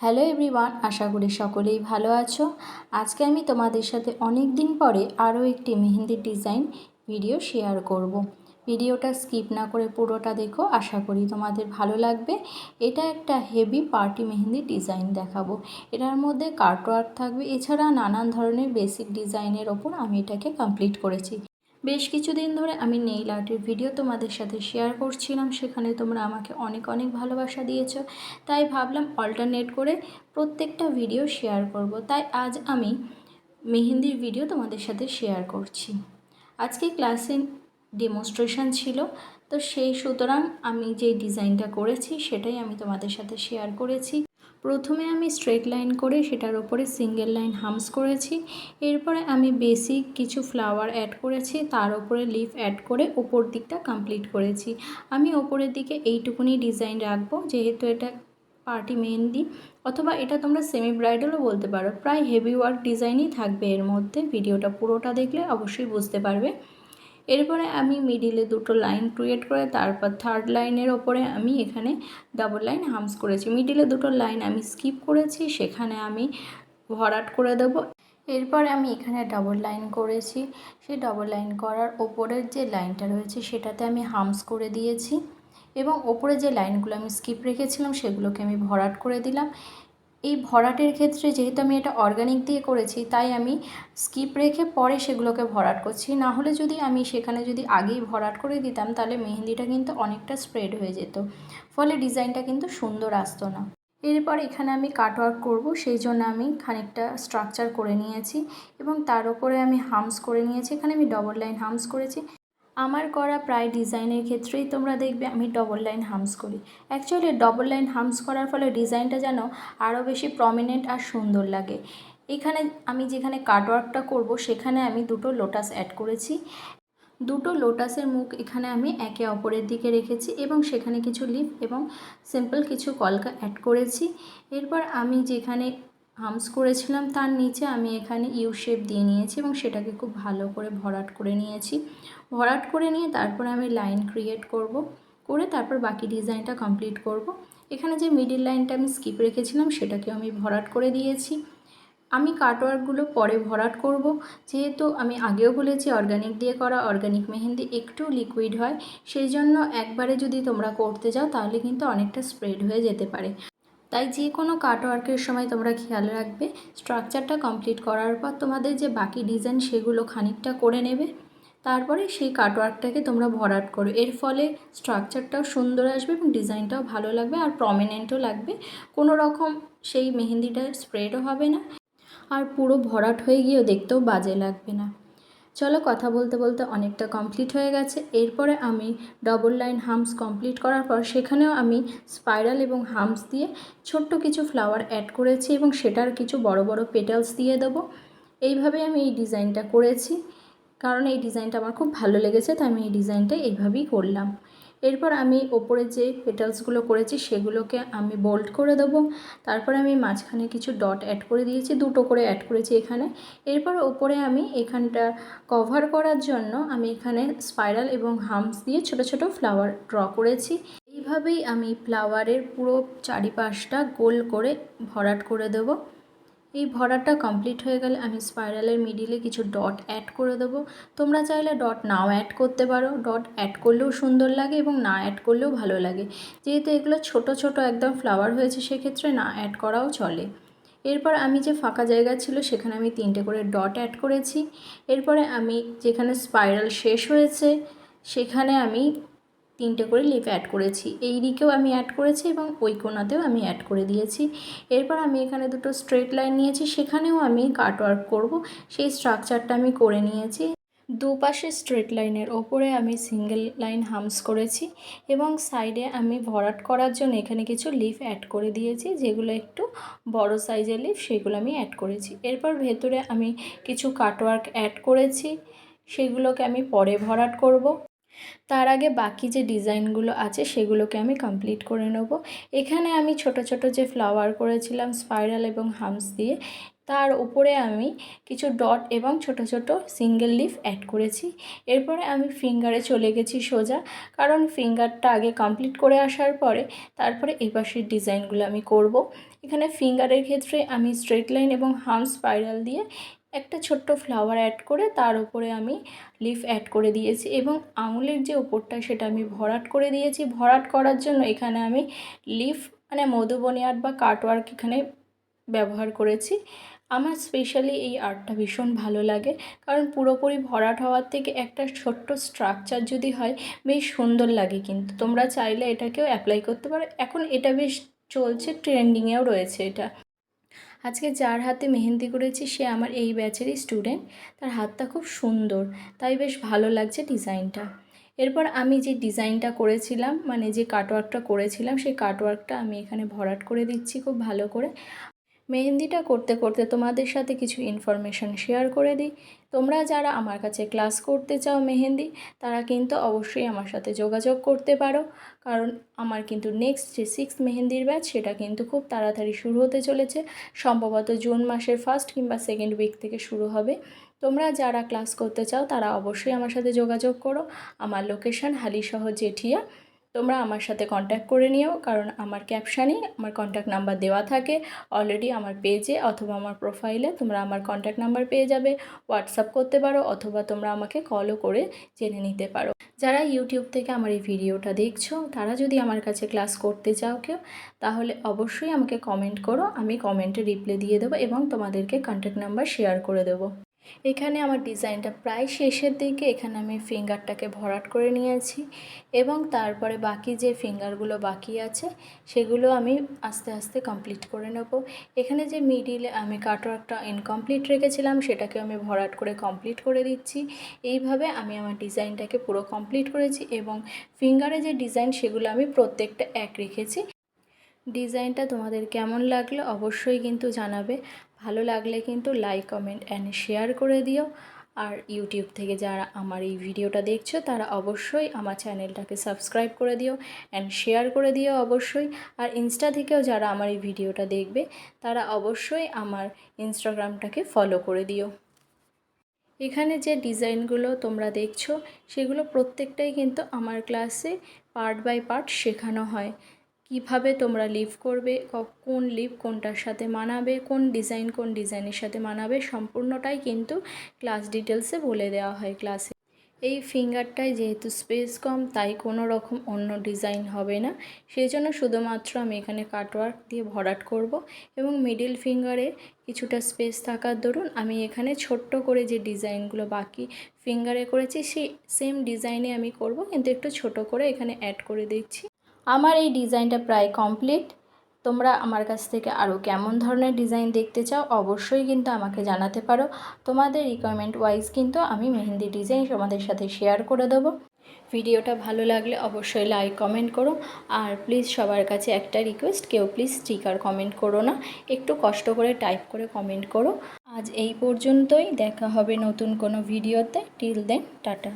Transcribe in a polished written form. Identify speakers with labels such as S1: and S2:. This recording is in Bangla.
S1: হ্যালো এভরিওয়ান, আশা করি সকলেই ভালো আছো। আজকে আমি তোমাদের সাথে অনেক দিন পরে আরও একটি মেহেন্দির ডিজাইন ভিডিও শেয়ার করব। ভিডিওটা স্কিপ না করে পুরোটা দেখো, আশা করি তোমাদের ভালো লাগবে। এটা একটা হেভি পার্টি মেহেন্দি ডিজাইন দেখাবো। এটার মধ্যে কাটওয়ার্ক থাকবে, এছাড়া নানান ধরনের বেসিক ডিজাইনের ওপর আমি এটাকে কমপ্লিট করেছি। বেশ কিছুদিন ধরে আমি নেইল আর্টের ভিডিও তোমাদের সাথে শেয়ার করছিলাম, সেখানে তোমরা আমাকে অনেক অনেক ভালোবাসা দিয়েছো। তাই ভাবলাম অল্টারনেট করে প্রত্যেকটা ভিডিও শেয়ার করব। তাই আজ আমি মেহেন্দির ভিডিও তোমাদের সাথে শেয়ার করছি। আজকে ক্লাসে ডেমনস্ট্রেশন ছিল, তো সেই সুতরাং আমি যে ডিজাইনটা করেছি সেটাই আমি তোমাদের সাথে শেয়ার করেছি। প্রথমে আমি স্ট্রেট লাইন করে সেটার উপরে সিঙ্গেল লাইন হামস করেছি। এরপরে আমি বেসিক কিছু ফ্লাওয়ার অ্যাড করেছি, তার উপরে লিফ অ্যাড করে ওপর দিকটা কমপ্লিট করেছি। আমি ওপরের দিকে এইটুকুনি ডিজাইন রাখবো, যেহেতু এটা পার্টি মেহেন্দি, অথবা এটা তোমরা সেমি ব্রাইডালও বলতে পারো। প্রায় হেভি ওয়ার্ক ডিজাইনই থাকবে এর মধ্যে। ভিডিওটা পুরোটা দেখলে অবশ্যই বুঝতে পারবে। এরপরে আমি মিডিলে দুটো লাইন ক্রিয়েট করে তারপর থার্ড লাইনের ওপরে আমি এখানে ডাবল লাইন হামস করেছি। মিডিলে দুটো লাইন আমি স্কিপ করেছি, সেখানে আমি ভরাট করে দেবো। এরপরে আমি এখানে ডাবল লাইন করেছি, সেই ডাবল লাইন করার ওপরের যে লাইনটা রয়েছে সেটাতে আমি হামস করে দিয়েছি, এবং ওপরে যে লাইনগুলো আমি স্কিপ রেখেছিলাম সেগুলোকে আমি ভরাট করে দিলাম। এই ভরাটের ক্ষেত্রে যেহেতু আমি এটা অর্গানিক দিয়ে করেছি, তাই আমি স্কিপ রেখে পরে সেগুলোকে ভরাট করছি। না হলে যদি আমি সেখানে যদি আগেই ভরাট করে দিতাম, তাহলে মেহেন্দিটা কিন্তু অনেকটা স্প্রেড হয়ে যেত, ফলে ডিজাইনটা কিন্তু সুন্দর আসতো না। এরপর এখানে আমি কাটওয়ার্ক করব, সেই জন্য আমি খানিকটা স্ট্রাকচার করে নিয়েছি এবং তার উপরে আমি হামস করে নিয়েছি। এখানে আমি ডবল লাইন হামস করেছি। আমার করা প্রায় ডিজাইনের ক্ষেত্রেই তোমরা দেখবে আমি ডবল লাইন হামস করি। অ্যাকচুয়ালি ডবল লাইন হামস করার ফলে ডিজাইনটা যেন আরও বেশি প্রমিনেন্ট আর সুন্দর লাগে। এখানে আমি যেখানে কাটওয়ার্কটা করব সেখানে আমি দুটো লোটাস অ্যাড করেছি। দুটো লোটাসের মুখ এখানে আমি একে অপরের দিকে রেখেছি এবং সেখানে কিছু লিফ এবং সিম্পল কিছু কলকা অ্যাড করেছি। এরপর আমি যেখানে হামস করেছিলাম তার নিচে আমি এখানে ইউ শেপ দিয়ে নিয়েছি এবং সেটাকে খুব ভালো করে ভরাট করে নিয়েছি। ভরাট করে নিয়ে তারপরে আমি লাইন ক্রিয়েট করব, করে তারপর বাকি ডিজাইনটা কমপ্লিট করব। এখানে যে মিডিল লাইনটা আমি স্কিপ রেখেছিলাম সেটাকেও আমি ভরাট করে দিয়েছি। আমি কাটওয়ার্কগুলো পরে ভরাট করব, যেহেতু আমি আগেও বলেছি অর্গানিক দিয়ে করা অর্গানিক মেহেন্দি একটু লিকুইড হয়, সেই জন্য একবারে যদি তোমরা করতে যাও তাহলে কিন্তু অনেকটা স্প্রেড হয়ে যেতে পারে। তাই যে কোনো কাটওয়ার্কের সময় তোমরা খেয়াল রাখবে, স্ট্রাকচারটা কমপ্লিট করার পর তোমাদের যে বাকি ডিজাইন সেগুলো খানিকটা করে নেবে, তারপরে সেই কাটওয়ার্কটাকে তোমরা ভরাট করো। এর ফলে স্ট্রাকচারটাও সুন্দর আসবে এবং ডিজাইনটাও ভালো লাগবে আর প্রমিনেন্টও লাগবে। কোনো রকম সেই মেহেন্দিটা স্প্রেডও হবে না, আর পুরো ভরাট হয়ে গিয়েও দেখতেও বাজে লাগবে না। চলো, কথা বলতে বলতে অনেকটা কমপ্লিট হয়ে গেছে। এরপরে আমি ডবল লাইন হামস কমপ্লিট করার পর সেখানেও আমি স্পাইরাল এবং হামস দিয়ে ছোট্ট কিছু ফ্লাওয়ার অ্যাড করেছি এবং সেটার কিছু বড় বড় পেটালস দিয়ে দেবো। এইভাবে আমি এই ডিজাইনটা করেছি, কারণ এই ডিজাইনটা আমার খুব ভালো লেগেছে, তাই আমি এই ডিজাইনটা এইভাবেই করলাম। এরপর আমি ওপরে যে পেটালসগুলো করেছি সেগুলোকে আমি বোল্ড করে দেবো। তারপরে আমি মাঝখানে কিছু ডট অ্যাড করে দিয়েছি, দুটো করে অ্যাড করেছি এখানে। এরপর ওপরে আমি এখানটা কভার করার জন্য আমি এখানে স্পাইরাল এবং হামস দিয়ে ছোট ছোট ফ্লাওয়ার ড্র করেছি। এইভাবেই আমি ফ্লাওয়ারের পুরো চারিপাশটা গোল করে ভরাট করে দেবো। এই ভরাটটা কমপ্লিট হয়ে গেলে আমি স্পাইরালের মিডিলে কিছু ডট অ্যাড করে দেবো। তোমরা চাইলে ডট নাও অ্যাড করতে পারো, ডট অ্যাড করলেও সুন্দর লাগে এবং না অ্যাড করলেও ভালো লাগে। যেহেতু এগুলো ছোট ছোট একদম ফ্লাওয়ার হয়েছে, সেক্ষেত্রে না অ্যাড করাও চলে। এরপর আমি যে ফাঁকা জায়গা ছিল সেখানে আমি 3টে করে ডট অ্যাড করেছি। এরপরে আমি যেখানে স্পাইরাল শেষ হয়েছে সেখানে আমি 3টে করে লিফ অ্যাড করেছি। এই দিকেও আমি অ্যাড করেছি এবং ওই কোণাতেও আমি অ্যাড করে দিয়েছি। এরপর আমি এখানে দুটো স্ট্রেট লাইন নিয়েছি, সেখানেও আমি কাটওয়ার্ক করব, সেই স্ট্রাকচারটা আমি করে নিয়েছি। দুপাশে স্ট্রেট লাইনের ওপরে আমি সিঙ্গেল লাইন হামস করেছি এবং সাইডে আমি ভরাট করার জন্য এখানে কিছু লিফ অ্যাড করে দিয়েছি, যেগুলো একটু বড় সাইজের লিফ, সেগুলো আমি অ্যাড করেছি। এরপর ভেতরে আমি কিছু কাটওয়ার্ক অ্যাড করেছি, সেগুলোকে আমি পরে ভরাট করব। তার আগে বাকি যে ডিজাইনগুলো আছে সেগুলোকে আমি কমপ্লিট করে নেব। এখানে আমি ছোট ছোট যে ফ্লাওয়ার করেছিলাম স্পাইরাল এবং হামস দিয়ে, তার উপরে আমি কিছু ডট এবং ছোট ছোট সিঙ্গেল লিফ অ্যাড করেছি। এরপরে আমি ফিঙ্গারে চলে গেছি সোজা, কারণ ফিঙ্গারটা আগে কমপ্লিট করে আসার পরে তারপরে এই পাশের ডিজাইনগুলো আমি করব। এখানে ফিঙ্গারের ক্ষেত্রে আমি স্ট্রেট লাইন এবং হাম স্পাইরাল দিয়ে একটা ছোট্ট ফ্লাওয়ার অ্যাড করে তার উপরে আমি লিফ অ্যাড করে দিয়েছি এবং আঙুলের যে উপরটা সেটা আমি ভরাট করে দিয়েছি। ভরাট করার জন্য এখানে আমি লিফ মানে মধুবনী আর্ট বা কাটওয়ার্ক এখানে ব্যবহার করেছি। আমার স্পেশালি এই আর্টটা ভীষণ ভালো লাগে, কারণ পুরোপুরি ভরাট হওয়ার থেকে একটা ছোট্ট স্ট্রাকচার যদি হয় বেশ সুন্দর লাগে। কিন্তু তোমরা চাইলে এটাকেও অ্যাপ্লাই করতে পারো, এখন এটা বেশ চলছে, ট্রেন্ডিংয়েও রয়েছে এটা। আজকে যার হাতে মেহেন্দি করেছি সে আমার এই ব্যাচেরই স্টুডেন্ট, তার হাতটা খুব সুন্দর, তাই বেশ ভালো লাগছে ডিজাইনটা। এরপর আমি যে ডিজাইনটা করেছিলাম মানে যে কাটওয়ার্কটা করেছিলাম সেই কাটওয়ার্কটা আমি এখানে ভরাট করে দিচ্ছি খুব ভালো করে। মেহেন্দিটা করতে করতে তোমাদের সাথে কিছু ইনফরমেশান শেয়ার করে দিই। তোমরা যারা আমার কাছে ক্লাস করতে চাও মেহেন্দি, তারা কিন্তু অবশ্যই আমার সাথে যোগাযোগ করতে পারো, কারণ আমার কিন্তু নেক্সট যে 6th মেহেন্দির ব্যাচ সেটা কিন্তু খুব তাড়াতাড়ি শুরু হতে চলেছে, সম্ভবত জুন মাসের 1st কিংবা 2nd উইক থেকে শুরু হবে। তোমরা যারা ক্লাস করতে চাও তারা অবশ্যই আমার সাথে যোগাযোগ করো। আমার লোকেশান হালিশহর জেঠিয়া। তোমরা আমার সাথে কন্ট্যাক্ট করে নিও, কারণ আমার ক্যাপশানে আমার কন্ট্যাক্ট নাম্বার দেওয়া থাকে অলরেডি আমার পেজে অথবা আমার প্রোফাইলে। তোমরা আমার কন্ট্যাক্ট নাম্বার পেয়ে যাবে, হোয়াটসঅ্যাপ করতে পারো অথবা তোমরা আমাকে কলও করে জেনে নিতে পারো। যারা ইউটিউব থেকে আমার এই ভিডিওটা দেখছো তারা যদি আমার কাছে ক্লাস করতে চাও কেউ, তাহলে অবশ্যই আমাকে কমেন্ট করো, আমি কমেন্টে রিপ্লাই দিয়ে দেবো এবং তোমাদেরকে কন্ট্যাক্ট নাম্বার শেয়ার করে দেবো। এখানে আমার ডিজাইনটা প্রায় শেষের দিকে, এখানে আমি ফিঙ্গারটাকে ভরাট করে নিয়েছি এবং তারপরে বাকি যে ফিঙ্গারগুলো বাকি আছে সেগুলো আমি আস্তে আস্তে কমপ্লিট করে নেব। এখানে যে মিডিলে আমি কাটওয়ার্কটা ইনকমপ্লিট রেখেছিলাম সেটাকে আমি ভরাট করে কমপ্লিট করে দিচ্ছি। এইভাবে আমি আমার ডিজাইনটাকে পুরো কমপ্লিট করেছি এবং ফিঙ্গারে যে ডিজাইন সেগুলো আমি প্রত্যেকটা এক রেখেছি। ডিজাইনটা তোমাদের কেমন লাগলো অবশ্যই কিন্তু জানাবে। ভালো লাগলে কিন্তু লাইক কমেন্ট অ্যান্ড শেয়ার করে দিও। আর ইউটিউব থেকে যারা আমার এই ভিডিওটা দেখছো তারা অবশ্যই আমার চ্যানেলটাকে সাবস্ক্রাইব করে দিও অ্যান্ড শেয়ার করে দিও অবশ্যই। আর ইনস্টা থেকেও যারা আমার এই ভিডিওটা দেখবে তারা অবশ্যই আমার ইনস্টাগ্রামটাকে ফলো করে দিও। এখানে যে ডিজাইনগুলো তোমরা দেখছো সেগুলো প্রত্যেকটাই কিন্তু আমার ক্লাসে পার্ট বাই পার্ট শেখানো হয়। কিভাবে তোমরা লিভ করবে, কোন লিভ কোনটার সাথে মানাবে, কোন ডিজাইনের সাথে মানাবে, সম্পূর্ণটাই কিন্তু ক্লাস ডিটেলসে বলে দেওয়া হয় ক্লাসে। এই ফিঙ্গারটায় যেহেতু স্পেস কম তাই কোনো রকম অন্য ডিজাইন হবে না, সেই জন্য শুধুমাত্র আমি এখানে কাটওয়ার্ক দিয়ে ভরাট করব এবং মিডিল ফিঙ্গারে কিছুটা স্পেস থাকার দরুন আমি এখানে ছোট্ট করে যে ডিজাইনগুলো বাকি ফিঙ্গারে করেছি সেই সেম ডিজাইনে আমি করব, কিন্তু একটু ছোট করে এখানে অ্যাড করে দিচ্ছি। আমার এই ডিজাইনটা প্রায় কমপ্লিট। তোমরা আমার কাছ থেকে আরও কেমন ধরনের ডিজাইন দেখতে চাও অবশ্যই কিন্তু আমাকে জানাতে পারো। তোমাদের রিকোয়ারমেন্ট ওয়াইজ কিন্তু আমি মেহেন্দি ডিজাইন তোমাদের সাথে শেয়ার করে দেবো। ভিডিওটা ভালো লাগলে অবশ্যই লাইক কমেন্ট করো। আর প্লিজ সবার কাছে একটা রিকোয়েস্ট, কেউ প্লিজ স্টিকার কমেন্ট করো না, একটু কষ্ট করে টাইপ করে কমেন্ট করো। আজ এই পর্যন্তই, দেখা হবে নতুন কোনো ভিডিওতে। Till then tata.